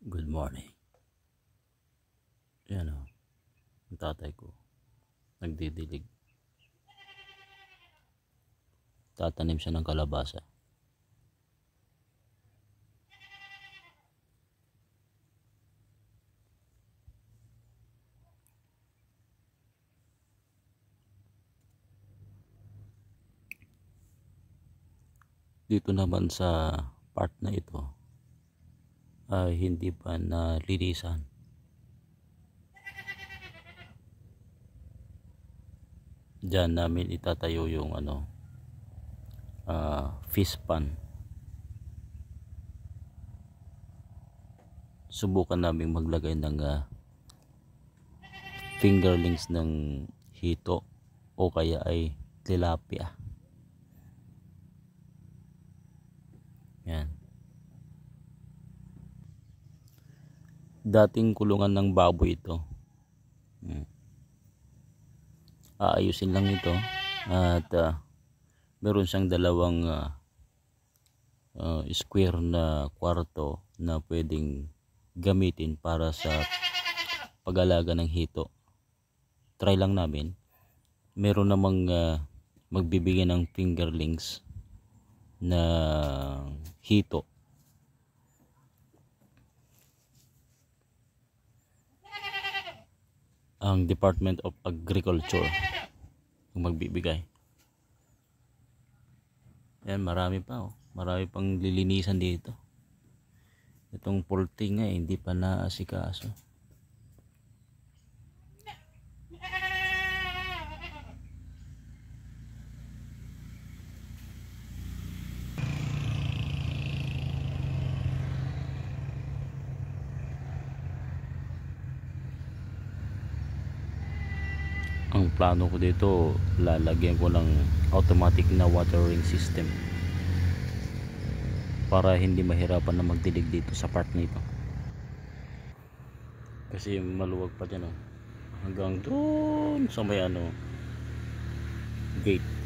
Good morning. Yan o, ang tatay ko nagdidilig. Tatanim siya ng kalabasa. Dito naman sa part na ito ay hindi pa nalinisan. Diyan namin itatayo yung fish pan. Subukan namin maglagay ng fingerlings ng hito o kaya ay tilapia. Yan. Dating kulungan ng baboy ito. Aayusin lang ito at meron siyang dalawang square na kwarto na pwedeng gamitin para sa pag-alaga ng hito. Try lang namin. Meron namang magbibigay ng fingerlings na hito. Ang Department of Agriculture yung magbibigay. Yan, marami pa marami pang lilinisan dito. Itong poultry nga hindi pa naasikaso. Ang plano ko dito, lalagyan ko ng automatic na watering system para hindi mahirapan na magdilig dito sa part nito. Kasi maluwag pa dyan hanggang doon sa may gate.